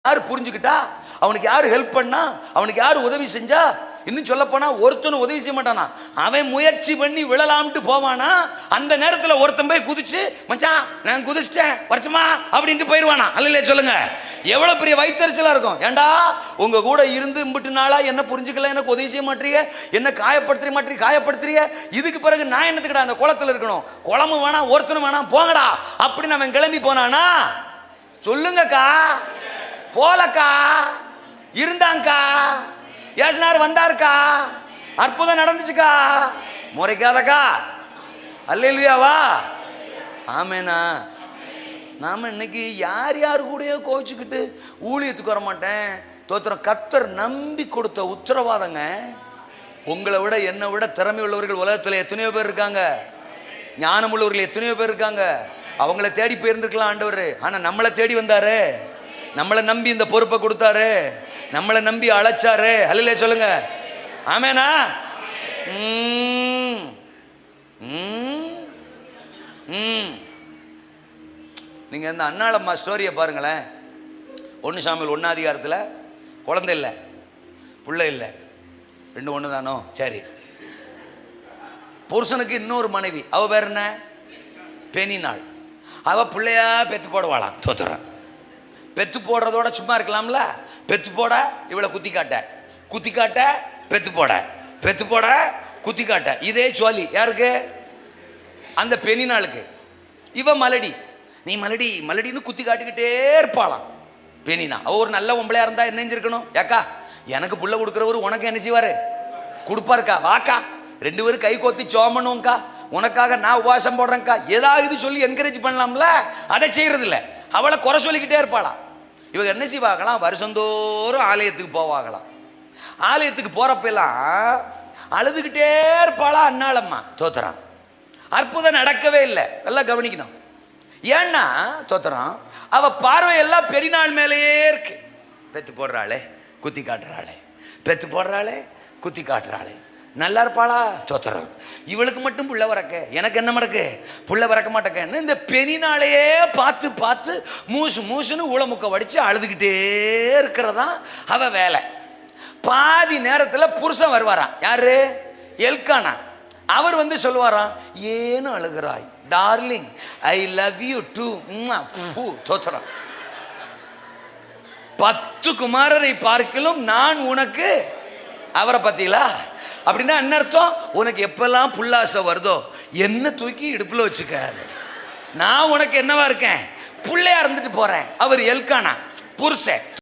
யாரு புரிஞ்சுக்கிட்டா, அவனுக்கு யாரு ஹெல்ப் பண்ணா, அவனுக்கு யாரு உதவி செஞ்சா, இன்னும் சொல்ல போனா ஒருத்தனும் உதவி செய்ய மாட்டானா. அவன் முயற்சி பண்ணி விழலாம்ட்டு போவானா. அந்த நேரத்தில் ஒருத்தன் போய் குதிச்சு, மச்சான் நான் குதிச்சிட்டேன் வரட்டுமா அப்படின்ட்டு போயிடுவானா. அல்ல சொல்லுங்க, எவ்வளவு பெரிய வயிற்றுச்சலா இருக்கும். ஏண்டா உங்க கூட இருந்து இம்பிட்டு நாளா என்ன புரிஞ்சுக்கல, எனக்கு உதவி செய்ய மாட்டீங்க, என்ன காயப்படுத்துறீங்க. இதுக்கு பிறகு நான் என்னத்துக்கிட்ட அந்த குளத்துல இருக்கணும், குளமு வேணாம் ஒருத்தனும் வேணாம் போங்கடா அப்படின்னு அவன் கிளம்பி போனானா. சொல்லுங்கக்கா, போலக்கா, இருந்தாங்கக்கா, ஏசுனார் வந்தாருக்கா, அற்புதம் நடந்துச்சுக்கா, முறைக்காதக்கா. அல்லேலூயாவா, ஆமேனா. நாம இன்னைக்கு யார் கூடயோ கோச்சுக்கிட்டு ஊழியத்துக்கு வர மாட்டேன். தோத்திரம் கர்த்தர் நம்பி கொடுத்த உத்தரவாதங்க. உங்களை விட என்னை விட திறமை உள்ளவர்கள் உலகத்தில் எத்தனையோ பேர் இருக்காங்க, ஞானம் உள்ளவர்கள் எத்தனையோ பேர் இருக்காங்க. அவங்கள தேடி போயிருந்துருக்கலாம் ஆண்டவர். ஆனா நம்மளை தேடி வந்தாரு, நம்மளை நம்பி இந்த பொறுப்பை கொடுத்தாரு, நம்மளை நம்பி அழைச்சாரு. அல்லையே சொல்லுங்க, ஆமேனா. நீங்க இந்த அன்னாளம்மா ஸ்டோரியை பாருங்களேன். 1 சாமுவேல் 1 அதிகாரத்தில் குழந்தை இல்லை, பிள்ளை இல்லை, 2 ஒன்று தானோ, சரி. புருஷனுக்கு இன்னொரு மனைவி, அவ பேர் என்ன, பெனினாள். அவ பிள்ளையா பெத்து போடுவாளாம். தோத்துறான். பெத்து போடுறதோட சும்மா இருக்கலாம்ல. பெத்து போட இவளை குத்தி காட்ட, பெத்து போட குத்தி காட்ட. இதே சோலி யாருக்கு, அந்த பெனினாளுக்கு. இவ மலடி, நீ மலடின்னு குத்தி காட்டிக்கிட்டே இருப்பாளாம் பெனினா. அவ ஒரு நல்ல பொம்பளையா இருந்தா என்ன செஞ்சிருக்கணும், ஏக்கா எனக்கு புள்ள கொடுக்குறவரு உனக்கு என்ன செய்வாரு, கொடுப்பாருக்கா, வாக்கா 2 பேரும் கை கோத்தி சோமணும்க்கா, உனக்காக நான் உபவாசம் போடுறேன்க்கா, ஏதாவது சொல்லி என்கரேஜ் பண்ணலாம்ல. அதை செய்யறது இல்லை. அவளை குறை சொல்லிக்கிட்டே இருப்பாளாம். இவங்க என்ன செய்வாங்களாம், வருஷந்தோறும் ஆலயத்துக்கு போவாங்களாம். ஆலயத்துக்கு போறப்பெல்லாம் அழுதுகிட்டே இருப்பாளா அன்னாளம்மா. தோத்துறான். அற்புதம் நடக்கவே இல்லை. நல்லா கவனிக்கணும். ஏன்னா தோத்துறான், அவ பார்வையெல்லாம் பெரிநாள் மேலேயே இருக்கு. பெத்து போடுறாளே குத்தி காட்டுறாளே, பெத்து போடுறாளே குத்தி காட்டுறாளே, நல்லா இருப்பாளா. தோத்துறான். இவளுக்கு மட்டும் புள்ள வரக்க, எனக்கு என்ன மடக்கு, புள்ள வரக்க மாட்டேன்னு இந்த பெனினாலேயே பார்த்து மூசுன்னு ஊளமுக்க வடிச்சு அழுதுகிட்டே இருக்கிறதா அவ வேலை. பாதி நேரத்தில் புருஷன் வருவாராம். யாரு, எல்கானா. அவர் வந்து சொல்லுவாராம், ஏன்னு அழுகிறாய் darling, I love you too. தோத்துறான். 10 குமாரரை பார்க்கலும் நான் உனக்கு. அவரை பத்தீங்களா? அப்படின்னா என்ன அர்த்தம், உனக்கு எப்பெல்லாம் புல்லாசை வருதோ என்ன தூக்கி இடுப்புல வச்சுக்க, நான் உனக்கு என்னவா இருக்கேன், புள்ளையா இருந்துட்டு போறேன். அவர் எல்கானா புருஷன்.